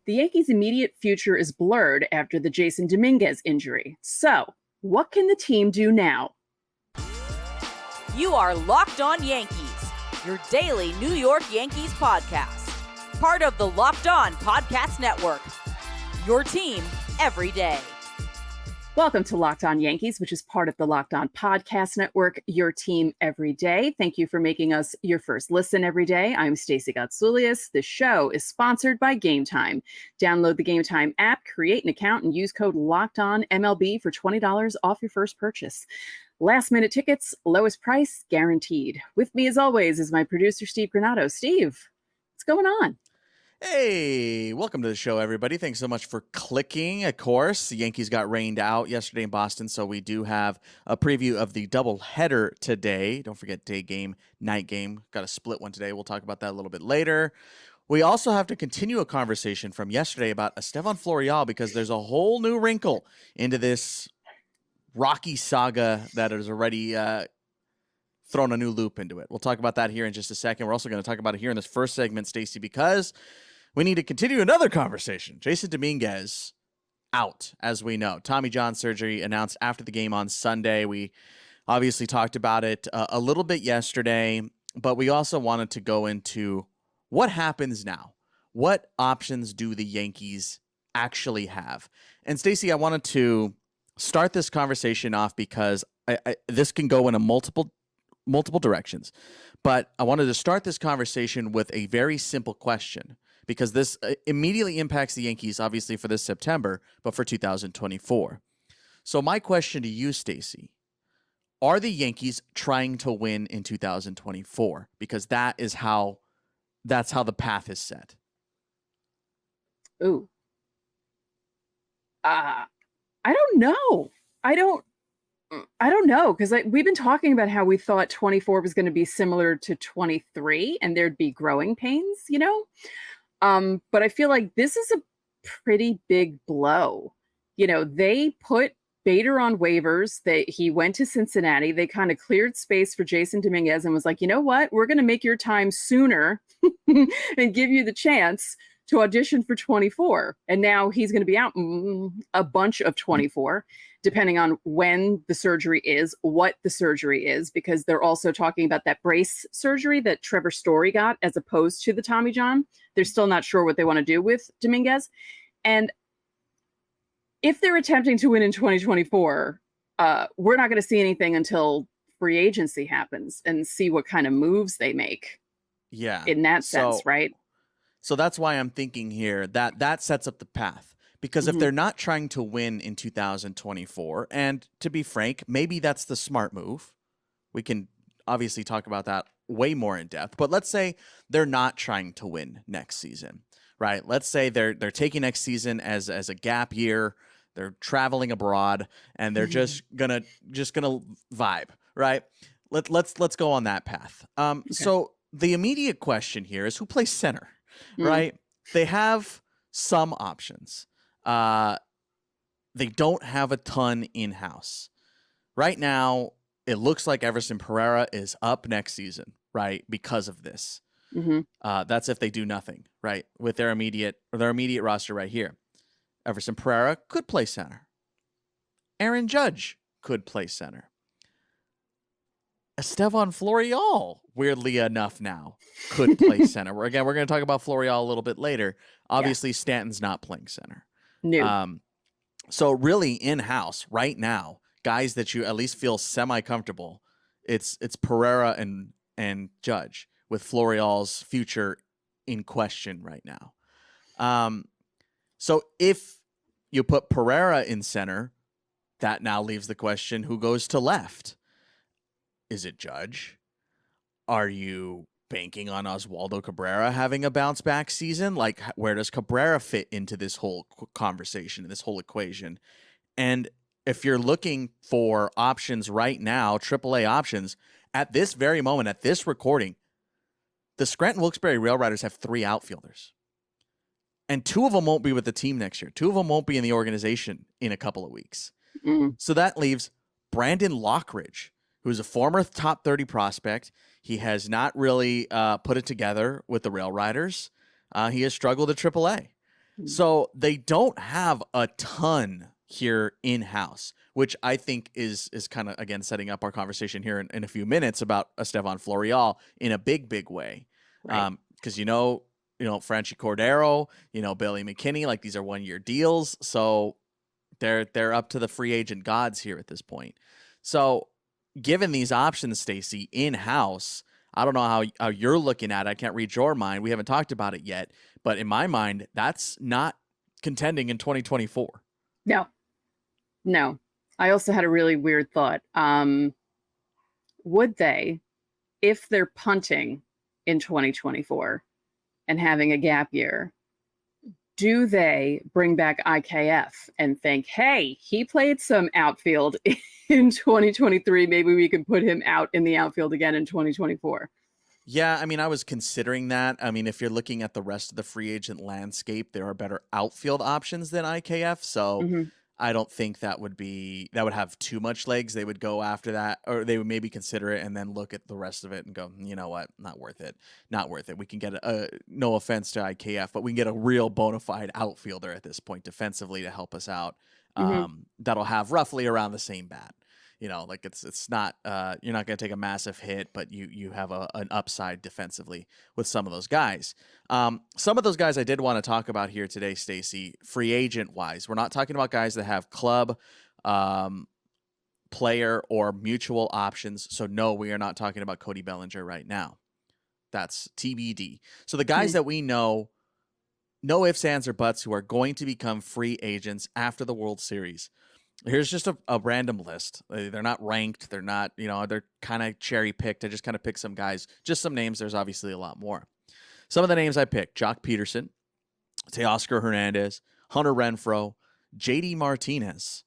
The Yankees' immediate future is blurred after the Jasson Dominguez injury. So, what can the team do now? You are Locked On Yankees, your daily New York Yankees podcast. Part of the Locked On Podcast Network, your team every day. Welcome to Locked On Yankees, which is part of the Locked On Podcast Network, your team every day. Thank you for making us your first listen every day. I'm Stacey Gotsoulias. This show is sponsored by Game Time. Download the Game Time app, create an account, and use code LOCKEDONMLB for $20 off your first purchase. Last minute tickets, lowest price guaranteed. With me, as always, is my producer, Steve Granado. Steve, what's going on? Hey, welcome to the show, everybody. Thanks so much for clicking. Of course, the Yankees got rained out yesterday in Boston, so we do have a preview of the doubleheader today. Don't forget day game, night game. Got a split one today. We'll talk about that a little bit later. We also have to continue a conversation from yesterday about Estevan Florial because there's a whole new wrinkle into this rocky saga that has already thrown a new loop into it. We'll talk about that here in just a second. We're also going to talk about it here in this first segment, Stacey, because we need to continue another conversation. Jasson Dominguez out, as we know. Tommy John surgery announced after the game on Sunday. We obviously talked about it a little bit yesterday, but we also wanted to go into what happens now. What options do the Yankees actually have? And Stacey, I wanted to start this conversation off because this can go in a multiple directions. But I wanted to start this conversation with a very simple question because this immediately impacts the Yankees, obviously, for this September, but for 2024. So my question to you, Stacey, are the Yankees trying to win in 2024? Because that's how the path is set. Ooh. I don't know. I don't know, because we've been talking about how we thought 24 was going to be similar to 23 and there'd be growing pains, but I feel like this is a pretty big blow. They put Bader on waivers. He went to Cincinnati. They kind of cleared space for Jasson Dominguez and was like, you know what? We're going to make your time sooner and give you the chance to audition for 24. And now he's going to be out a bunch of 24, depending on when the surgery is, what the surgery is, because they're also talking about that brace surgery that Trevor Story got as opposed to the Tommy John. They're still not sure what they want to do with Dominguez. And if they're attempting to win in 2024, we're not going to see anything until free agency happens and see what kind of moves they make. Yeah. In that sense, right? So that's why I'm thinking here that sets up the path. Because if they're not trying to win in 2024, and to be frank, maybe that's the smart move. We can obviously talk about that way more in depth. But let's say they're not trying to win next season, right? Let's say they're taking next season as a gap year. They're traveling abroad, and they're just gonna vibe, right? Let's go on that path. Okay. So the immediate question here is who plays center, right? They have some options. They don't have a ton in-house. Right now, it looks like Everson Pereira is up next season, right? Because of this. That's if they do nothing, right? With their immediate roster right here. Everson Pereira could play center. Aaron Judge could play center. Estevan Florial, weirdly enough now, could play center. We're going to talk about Florial a little bit later. Obviously, Stanton's not playing center. No. So really in-house right now, guys that you at least feel semi-comfortable, it's Pereira and Judge with Florial's future in question right now. So if you put Pereira in center, that now leaves the question, who goes to left? Is it Judge? Are you banking on Oswaldo Cabrera having a bounce back season? Like, where does Cabrera fit into this whole conversation, this whole equation? And if you're looking for options right now, AAA options, at this very moment, at this recording, the Scranton Wilkes-Barre Rail Riders have 3 outfielders. And 2 of them won't be with the team next year. 2 of them won't be in the organization in a couple of weeks. So that leaves Brandon Lockridge, who's a former top 30 prospect. He has not really put it together with the Rail Riders. He has struggled at AAA. So they don't have a ton here in-house, which I think is kind of, again, setting up our conversation here in a few minutes about Estevan Florial in a big way. Right. Because, Franchi Cordero, Billy McKinney, like these are 1-year deals. So they're up to the free agent gods here at this point. So given these options, Stacey, in-house, I don't know how you're looking at it. I can't read your mind. We haven't talked about it yet. But in my mind, that's not contending in 2024. No. I also had a really weird thought. Would they, if they're punting in 2024 and having a gap year, do they bring back IKF and think, hey, he played some outfield in 2023. Maybe we can put him out in the outfield again in 2024. Yeah, I mean, I was considering that. I mean, if you're looking at the rest of the free agent landscape, there are better outfield options than IKF. So I don't think that would have too much legs. They would go after that, or they would maybe consider it and then look at the rest of it and go, you know what, not worth it. Not worth it. We can get no offense to IKF, but we can get a real bona fide outfielder at this point defensively to help us out. That'll have roughly around the same bat. Like it's not you're not going to take a massive hit, but you have an upside defensively with some of those guys. Some of those guys I did want to talk about here today, Stacey, free agent wise. We're not talking about guys that have club, player, or mutual options. So no, we are not talking about Cody Bellinger right now. That's TBD. So the guys that we know, no ifs, ands, or buts, who are going to become free agents after the World Series. Here's just a random list. They're not ranked. They're not, they're kind of cherry picked. I just kind of picked some guys, just some names. There's obviously a lot more. Some of the names I picked: Jock Peterson, Teoscar Hernandez, Hunter Renfroe, JD Martinez,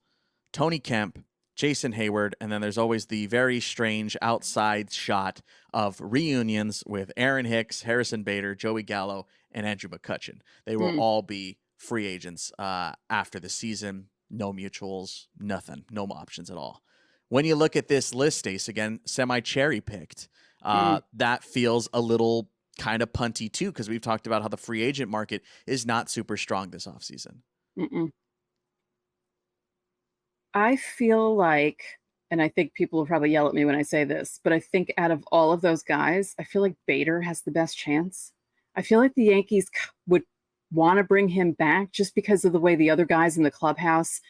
Tony Kemp, Jason Hayward, and then there's always the very strange outside shot of reunions with Aaron Hicks, Harrison Bader, Joey Gallo, and Andrew McCutchen. They will all be free agents after the season. No mutuals, nothing, no options at all. When you look at this list, Stace, again, semi-cherry picked, that feels a little kind of punty too, because we've talked about how the free agent market is not super strong this offseason. I feel like, and I think people will probably yell at me when I say this, but I think out of all of those guys, I feel like Bader has the best chance. I feel like the Yankees would want to bring him back just because of the way the other guys in the clubhouse,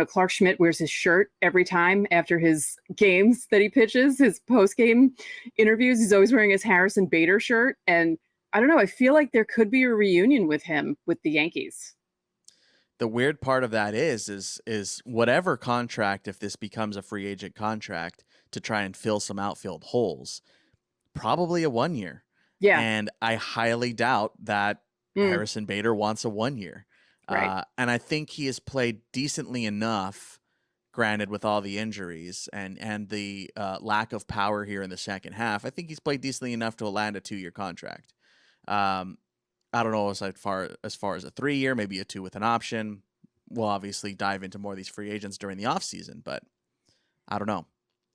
Clark Schmidt wears his shirt every time after his games that he pitches, his post-game interviews. He's always wearing his Harrison Bader shirt. And I don't know, I feel like there could be a reunion with him with the Yankees. The weird part of that is whatever contract, if this becomes a free agent contract to try and fill some outfield holes, probably a 1 year. Yeah. And I highly doubt that Harrison Bader wants a 1 year. Right. And I think he has played decently enough, granted with all the injuries and the lack of power here in the second half. I think he's played decently enough to land a 2-year contract. I don't know as far as a 3-year, maybe a 2 with an option. We'll obviously dive into more of these free agents during the offseason, but I don't know.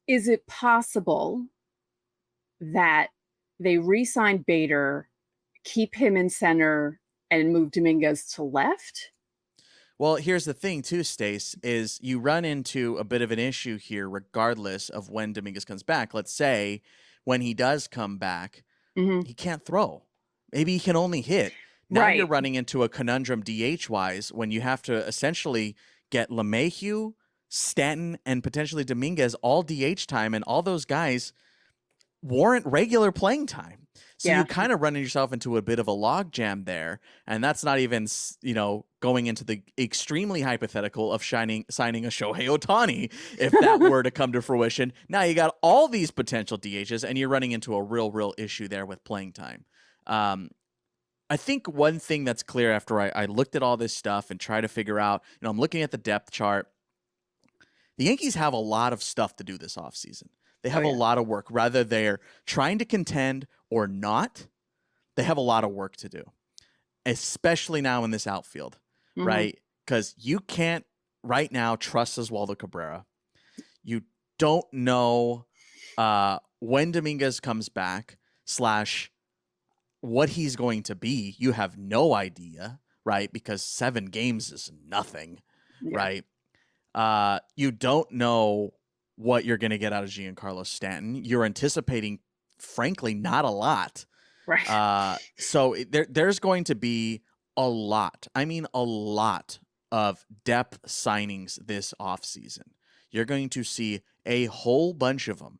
Is it possible that they re-sign Bader, keep him in center, and move Dominguez to left? Well, here's the thing too, Stace, is you run into a bit of an issue here regardless of when Dominguez comes back. Let's say when he does come back, he can't throw. Maybe he can only hit. Now you're running into a conundrum DH-wise when you have to essentially get LeMahieu, Stanton, and potentially Dominguez all DH time, and all those guys warrant regular playing time. So you kind of run yourself into a bit of a logjam there, and that's not even, going into the extremely hypothetical of signing a Shohei Ohtani if that were to come to fruition. Now you got all these potential DHs, and you're running into a real issue there with playing time. I think one thing that's clear after I looked at all this stuff and try to figure out, I'm looking at the depth chart. The Yankees have a lot of stuff to do this offseason. They have a lot of work. Rather they're trying to contend or not, they have a lot of work to do, especially now in this outfield, right? Because you can't right now trust Oswaldo Cabrera. You don't know when Dominguez comes back / what he's going to be. You have no idea. right? Because 7 games is nothing, Yeah. right? You don't know what you're going to get out of Giancarlo Stanton. You're anticipating, frankly, not a lot. Right. So there's going to be a lot. I mean, a lot of depth signings this offseason. You're going to see a whole bunch of them.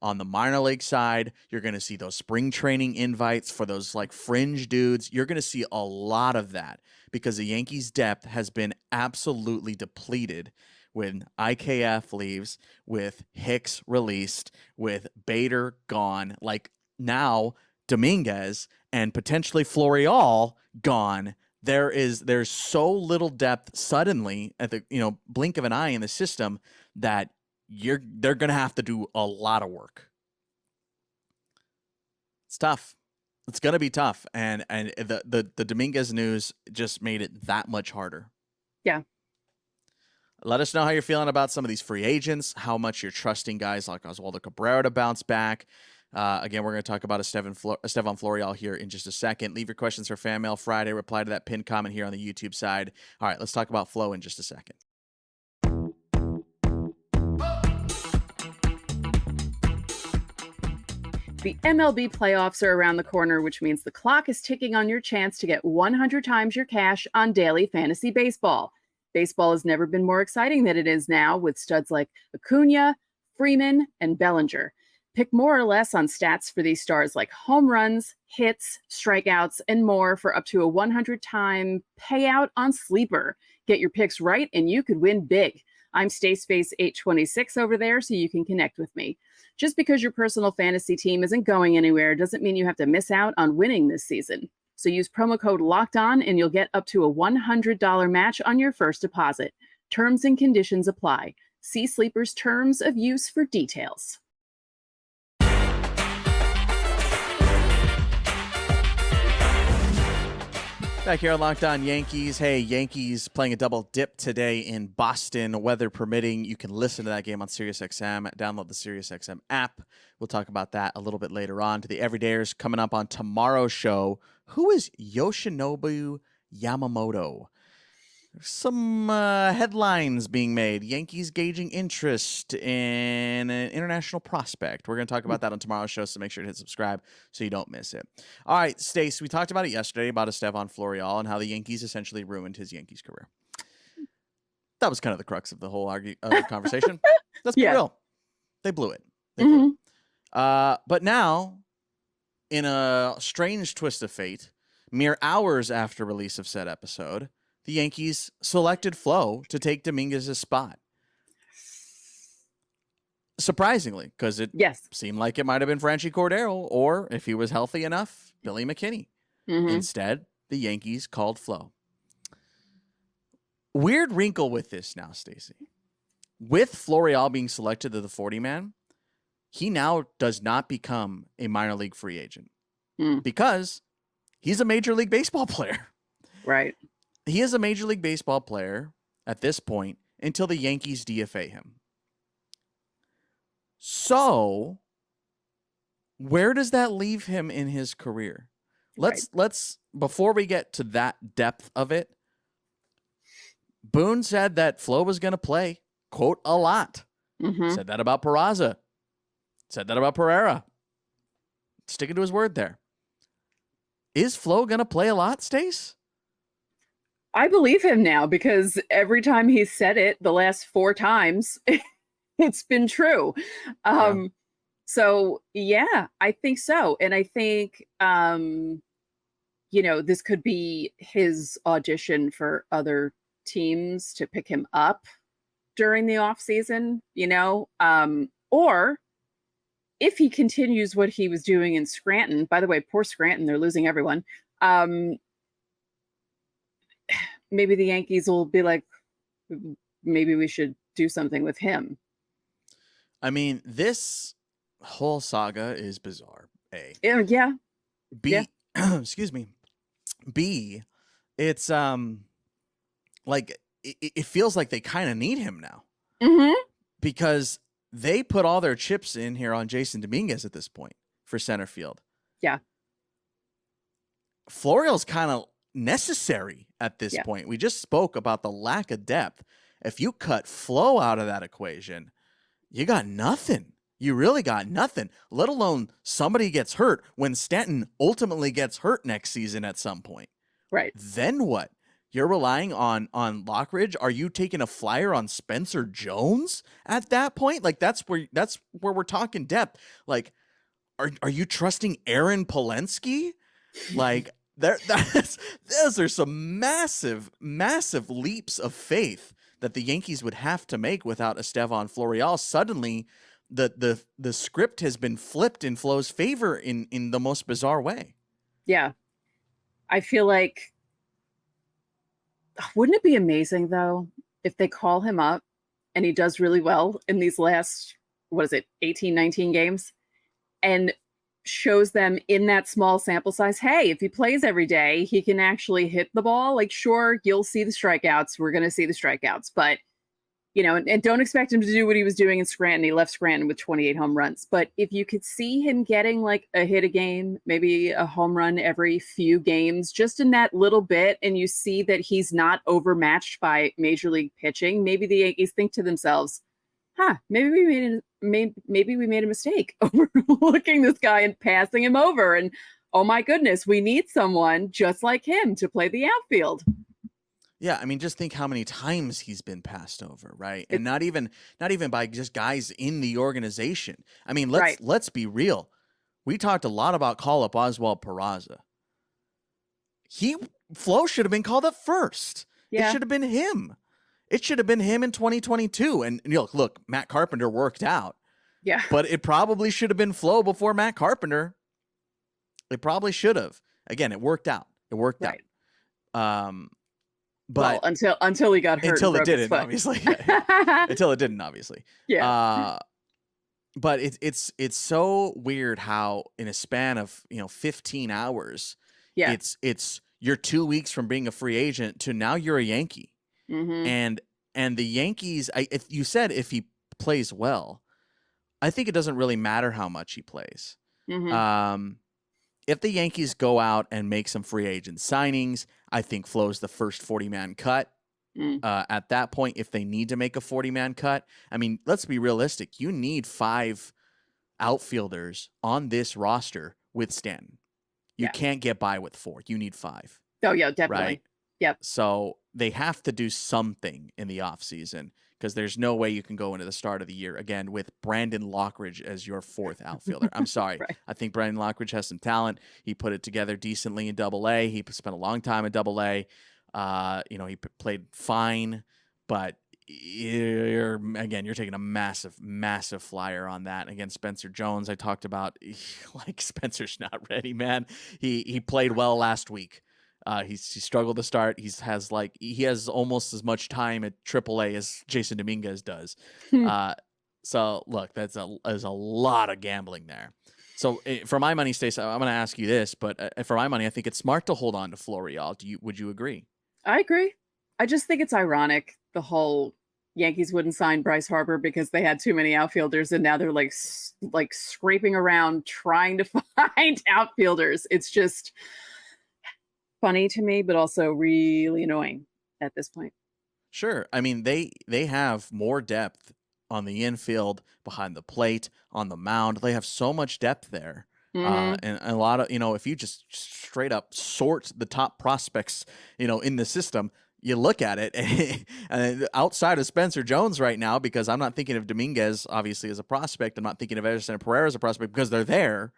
On the minor league side, you're going to see those spring training invites for those like fringe dudes. You're going to see a lot of that because the Yankees' depth has been absolutely depleted when IKF leaves, with Hicks released, with Bader gone. Like now, Dominguez and potentially Florial gone. There's so little depth suddenly at the blink of an eye in the system that they're gonna have to do a lot of work. It's tough. It's gonna be tough, and the Dominguez news just made it that much harder. Yeah. Let us know how you're feeling about some of these free agents, how much you're trusting guys like Oswaldo Cabrera to bounce back. Again, we're going to talk about Estevan Florial here in just a second. Leave your questions for Fan Mail Friday. Reply to that pinned comment here on the YouTube side. All right, let's talk about Flo in just a second. The MLB playoffs are around the corner, which means the clock is ticking on your chance to get 100 times your cash on daily fantasy baseball. Baseball has never been more exciting than it is now, with studs like Acuna, Freeman, and Bellinger. Pick more or less on stats for these stars like home runs, hits, strikeouts, and more for up to a 100-time payout on Sleeper. Get your picks right and you could win big. I'm StaySpace826 over there, so you can connect with me. Just because your personal fantasy team isn't going anywhere doesn't mean you have to miss out on winning this season. So use promo code LOCKEDON and you'll get up to a $100 match on your first deposit. Terms and conditions apply. See Sleeper's terms of use for details. Back here on Locked On Yankees. Hey, Yankees playing a double dip today in Boston, weather permitting. You can listen to that game on SiriusXM. Download the SiriusXM app. We'll talk about that a little bit later on. To the Everydayers coming up on tomorrow's show. Who is Yoshinobu Yamamoto? There's some headlines being made. Yankees gauging interest in an international prospect. We're going to talk about that on tomorrow's show, so make sure to hit subscribe so you don't miss it. All right, Stace, we talked about it yesterday, about Estevan Florial and how the Yankees essentially ruined his Yankees career. That was kind of the crux of the whole conversation. Let's be real. They blew it. But now, in a strange twist of fate, mere hours after release of said episode, the Yankees selected Flo to take Dominguez's spot. Surprisingly, because it seemed like it might have been Franchy Cordero, or if he was healthy enough, Billy McKinney. Instead, the Yankees called Flo. Weird wrinkle with this now, Stacey. With Florial being selected to the 40-man, he now does not become a minor league free agent because he's a Major League Baseball player. Right. He is a Major League Baseball player at this point until the Yankees DFA him. So, where does that leave him in his career? Let's before we get to that depth of it, Boone said that Flo was going to play, quote, a lot. Said that about Peraza. Said that about Pereira. Sticking to his word there. Is Flo going to play a lot, Stace? I believe him now because every time he said it, the last 4 times, it's been true. So, yeah, I think so. And I think, this could be his audition for other teams to pick him up during the offseason, or if he continues what he was doing in Scranton. By the way, poor Scranton, they're losing everyone. Maybe the Yankees will be like, maybe we should do something with him. I mean, this whole saga is bizarre. A. Yeah. B. Excuse me. B. It's like it feels like they kind of need him now because they put all their chips in here on Jasson Dominguez at this point for center field. Yeah. Florial's kind of necessary at this Yeah. point. We just spoke about the lack of depth. If you cut Flo out of that equation, you got nothing. You really got nothing, let alone somebody gets hurt when Stanton ultimately gets hurt next season at some point. Right. Then what? You're relying on Lockridge? Are you taking a flyer on Spencer Jones at that point? Like that's where we're talking depth. Like, are you trusting Aaron Polensky? Like those are some massive leaps of faith that the Yankees would have to make without Estevan Florial. Suddenly, the script has been flipped in Flo's favor in the most bizarre way. Yeah. I feel like, wouldn't it be amazing though if they call him up and he does really well in these last, 18, 19 games, and shows them in that small sample size, hey, if he plays every day, he can actually hit the ball. Like, sure, you'll see the strikeouts. We're going to see the strikeouts, but and don't expect him to do what he was doing in Scranton. He left Scranton with 28 home runs. But if you could see him getting like a hit a game, maybe a home run every few games, just in that little bit, and you see that he's not overmatched by major league pitching, maybe the Yankees think to themselves, maybe we made a mistake overlooking this guy and passing him over. And oh my goodness, we need someone just like him to play the outfield. Yeah, I mean, just think how many times he's been passed over, right? And not even by just guys in the organization. I mean, let's be real. We talked a lot about call up Oswald Peraza. Flo should have been called up first. Yeah. It should have been him. It should have been him in 2022. And look, Matt Carpenter worked out. Yeah. But it probably should have been Flo before Matt Carpenter. It probably should have. Again, it worked out. But until he got hurt. Until it didn't, obviously. Until it didn't, obviously. Yeah. But it's so weird how in a span of 15 hours, it's you're 2 weeks from being a free agent to now you're a Yankee. Mm-hmm. And the Yankees, if you said if he plays well, I think it doesn't really matter how much he plays. Mm-hmm. If the Yankees go out and make some free agent signings, I think Flo's the first 40-man cut. At that point, if they need to make a 40-man cut, I mean, let's be realistic. You need 5 outfielders on this roster with Stanton. You can't get by with 4. You need 5. Oh, yeah, definitely. Right? Yep. So they have to do something in the offseason because there's no way you can go into the start of the year again with Brandon Lockridge as your 4th outfielder. I'm sorry. Right. I think Brandon Lockridge has some talent. He put it together decently in Double-A. He spent a long time in Double-A. He played fine, but you're taking a massive flyer on that. Again, Spencer Jones, I talked about, like, Spencer's not ready, man. He played well last week. He struggled to start. He has almost as much time at AAA as Jasson Dominguez does. So look, there's a lot of gambling there. So for my money, Stacey, I'm going to ask you this, but for my money, I think it's smart to hold on to Florial. Would you agree? I agree. I just think it's ironic the whole Yankees wouldn't sign Bryce Harper because they had too many outfielders, and now they're like scraping around trying to find outfielders. It's just funny to me, but also really annoying at this point. Sure. I mean, they have more depth on the infield, behind the plate, on the mound. They have so much depth there. Mm-hmm. And a lot of, if you just straight up sort the top prospects, in the system, you look at it and outside of Spencer Jones right now, because I'm not thinking of Dominguez, obviously, as a prospect. I'm not thinking of Edison Pereira as a prospect because they're there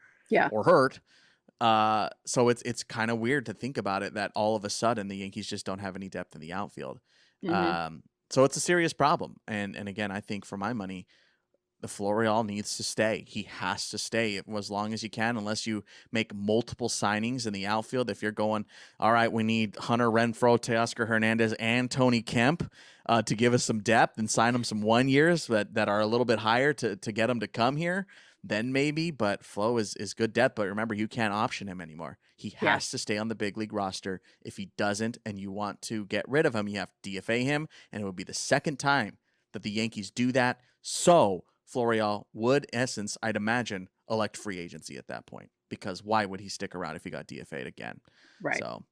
or hurt. So it's kind of weird to think about it that all of a sudden the Yankees just don't have any depth in the outfield. Mm-hmm. So it's a serious problem. And again, I think for my money, the Florial needs to stay. He has to stay as long as you can, unless you make multiple signings in the outfield. If you're going, all right, we need Hunter Renfroe, Teoscar Hernandez, and Tony Kemp to give us some depth and sign them some 1 years that are a little bit higher to get them to come here, then maybe. But Flo is good depth. But remember, you can't option him anymore. He has to stay on the big league roster. If he doesn't and you want to get rid of him, you have to DFA him. And it would be the second time that the Yankees do that. So Florial would, in essence, I'd imagine, elect free agency at that point, because why would he stick around if he got DFA'd again? Right. So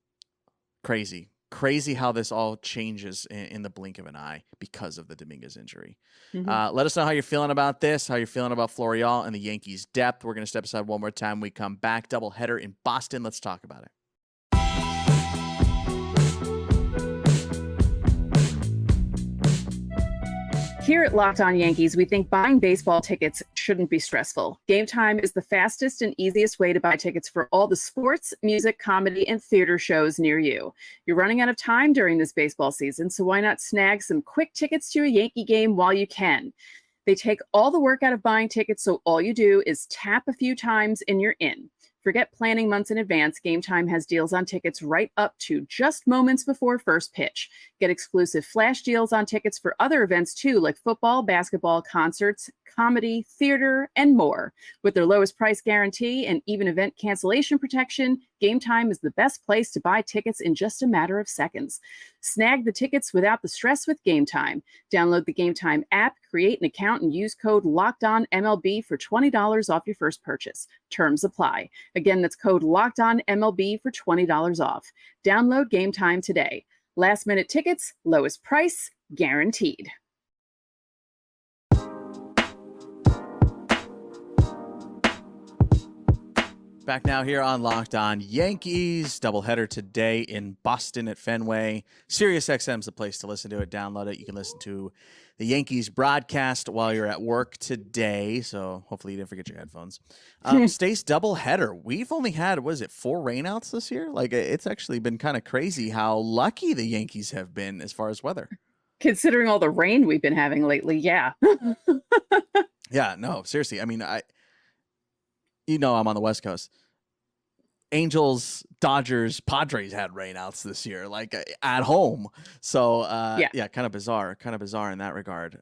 Crazy how this all changes in the blink of an eye because of the Dominguez injury. Mm-hmm. Let us know how you're feeling about this, how you're feeling about Florial and the Yankees' depth. We're going to step aside one more time. We come back, doubleheader in Boston. Let's talk about it. Here at Locked On Yankees, we think buying baseball tickets shouldn't be stressful. Game Time is the fastest and easiest way to buy tickets for all the sports, music, comedy, and theater shows near you. You're running out of time during this baseball season, so why not snag some quick tickets to a Yankee game while you can? They take all the work out of buying tickets, so all you do is tap a few times and you're in. Forget planning months in advance. Game Time has deals on tickets right up to just moments before first pitch. Get exclusive flash deals on tickets for other events too, like football, basketball, concerts, comedy, theater, and more. With their lowest price guarantee and even event cancellation protection, Game Time is the best place to buy tickets in just a matter of seconds. Snag the tickets without the stress with Game Time. Download the Game Time app, create an account, and use code LOCKEDONMLB for $20 off your first purchase. Terms apply. Again, that's code LOCKEDONMLB for $20 off. Download Game Time today. Last minute tickets, lowest price, guaranteed. Back now here on Locked On Yankees. Doubleheader today in Boston at Fenway. SiriusXM's the place to listen to it. Download it. You can listen to the Yankees broadcast while you're at work today. So hopefully you didn't forget your headphones. Stace, doubleheader. We've only had, 4 rainouts this year? Like, it's actually been kind of crazy how lucky the Yankees have been as far as weather. Considering all the rain we've been having lately, yeah. Yeah, no, seriously. I mean, I'm on the West Coast. Angels, Dodgers, Padres had rainouts this year, like at home. So, yeah, kind of bizarre in that regard.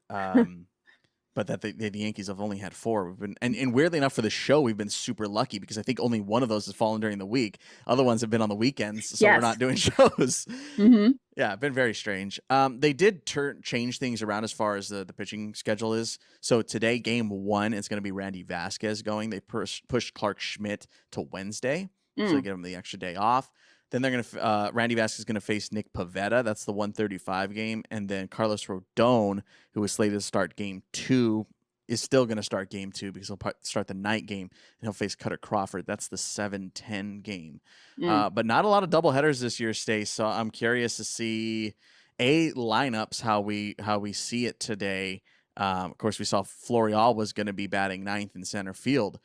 But that the Yankees have only had 4. We've been, and weirdly enough for the show, we've been super lucky because I think only one of those has fallen during the week. Other ones have been on the weekends, so we're not doing shows. Mm-hmm. Yeah, been very strange. They did change things around as far as the pitching schedule is. So today, game 1, it's going to be Randy Vasquez going. They pushed Clark Schmidt to Wednesday, so they give him the extra day off. Then they're going to Randy Vasquez is going to face Nick Pivetta. That's the 1:35 game. And then Carlos Rodón, who was slated to start game 2, is still going to start game 2 because he'll start the night game, and he'll face Cutter Crawford. That's the 7:10 game. But not a lot of doubleheaders this year, Stace. So I'm curious to see lineups, how we see it today. Of course, we saw Florial was going to be batting 9th in center field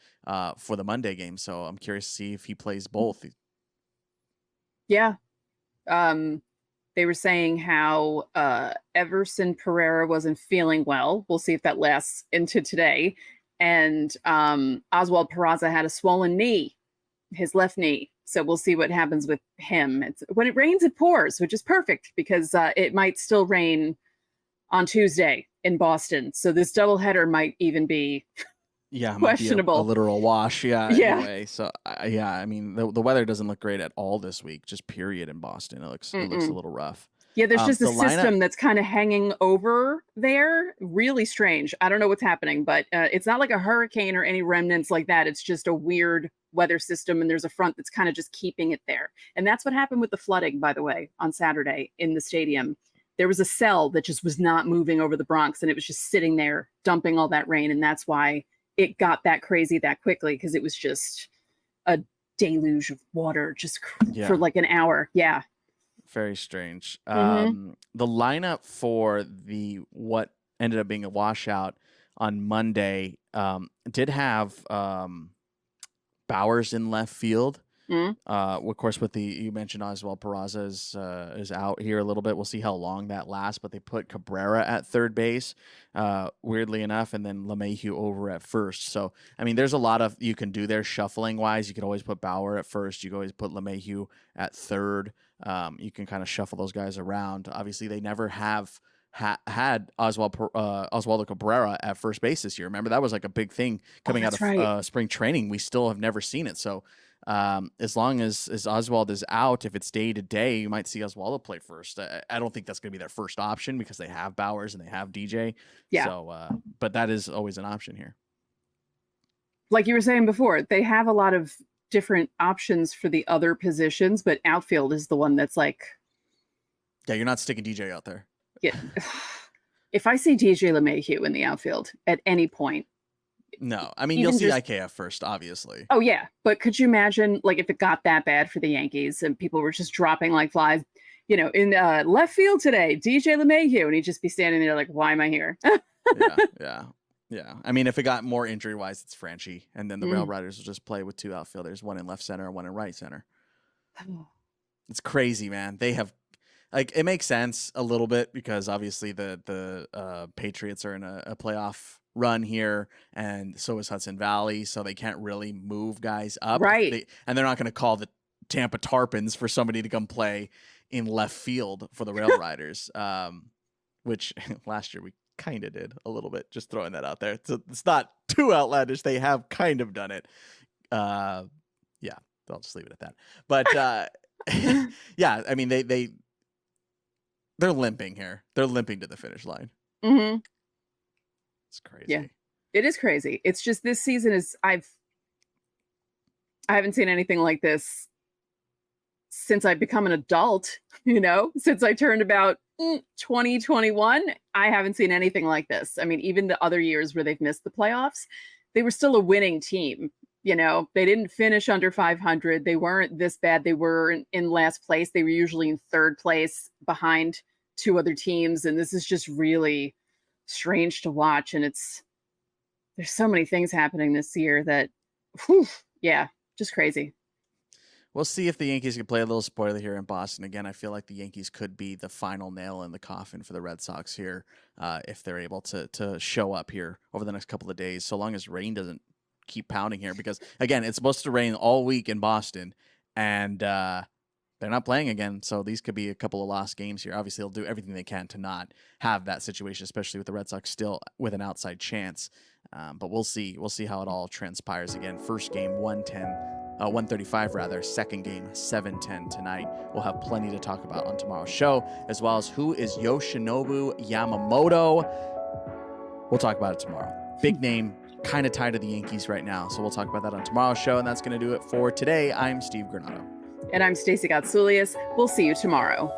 for the Monday game. So I'm curious to see if he plays both. Yeah. They were saying how Everson Pereira wasn't feeling well. We'll see if that lasts into today. And Oswald Peraza had a swollen knee, his left knee. So we'll see what happens with him. When it rains, it pours, which is perfect because it might still rain on Tuesday in Boston. So this doubleheader might even be questionable. Might be a literal wash. Yeah. Anyway, so I mean, the weather doesn't look great at all this week. Just period in Boston. It looks a little rough. Yeah, there's just a system that's kind of hanging over there. Really strange. I don't know what's happening, but it's not like a hurricane or any remnants like that. It's just a weird weather system, and there's a front that's kind of just keeping it there. And that's what happened with the flooding, by the way, on Saturday in the stadium. There was a cell that just was not moving over the Bronx, and it was just sitting there dumping all that rain, and that's why it got that crazy that quickly, because it was just a deluge of water just for like an hour. Yeah. Very strange. Mm-hmm. The lineup for what ended up being a washout on Monday did have Bowers in left field. Of course, you mentioned Oswald Peraza is out here a little bit. We'll see how long that lasts, but they put Cabrera at third base, weirdly enough, and then LeMahieu over at first. So, I mean, there's a lot of you can do there shuffling wise. You could always put Bauer at first. You can always put LeMahieu at third. You can kind of shuffle those guys around. Obviously, they never have had Oswaldo Cabrera at first base this year. Remember, that was like a big thing coming out of spring training. We still have never seen it. So, as long as Oswald is out, if it's day to day, you might see Oswaldo play first. I don't think that's going to be their first option because they have Bowers and they have DJ. Yeah. So, but that is always an option here. Like you were saying before, they have a lot of different options for the other positions, but outfield is the one that's like, Yeah, you're not sticking DJ out there. yeah. If I see DJ LeMahieu in the outfield at any point. No, I mean, you'll see IKF first, obviously. Oh, yeah. But could you imagine, like, if it got that bad for the Yankees and people were just dropping like flies, you know, in left field today, DJ LeMahieu, and he'd just be standing there like, why am I here? Yeah. I mean, if it got more injury-wise, it's Franchi, and then the Rail Riders will just play with two outfielders, one in left center and one in right center. It's crazy, man. They have, like, it makes sense a little bit because obviously the Patriots are in a playoff run here, and so is Hudson Valley, so they can't really move guys up. Right. And they're not going to call the Tampa Tarpons for somebody to come play in left field for the Rail Riders, which last year we kind of did a little bit, just throwing that out there. So it's not too outlandish. They have kind of done it. Yeah, I'll just leave it at that. But yeah, I mean, they're limping here. They're limping to the finish line. Mm-hmm. It's crazy. Yeah, it is crazy. It's just this season is I haven't seen anything like this since I've become an adult, you know, since I turned about 2021. I haven't seen anything like this. I mean, even the other years where they've missed the playoffs, they were still a winning team. You know, they didn't finish under 500. They weren't this bad. They were in last place. They were usually in third place behind two other teams. And this is just really strange to watch. And there's so many things happening this year that, whew, yeah, just crazy. We'll see if the Yankees can play a little spoiler here in Boston. Again, I feel like the Yankees could be the final nail in the coffin for the Red Sox here if they're able to show up here over the next couple of days, so long as rain doesn't keep pounding here. Because, again, it's supposed to rain all week in Boston, and they're not playing again, so these could be a couple of lost games here. Obviously, they'll do everything they can to not have that situation, especially with the Red Sox still with an outside chance. But we'll see. We'll see how it all transpires. Again, first game 135 rather. Second game 7:10 tonight. We'll have plenty to talk about on tomorrow's show, as well as who is Yoshinobu Yamamoto. We'll talk about it tomorrow. Big name, kind of tied to the Yankees right now, so we'll talk about that on tomorrow's show, and that's going to do it for today. I'm Steve Granado. And I'm Stacey Gotsoulias. We'll see you tomorrow.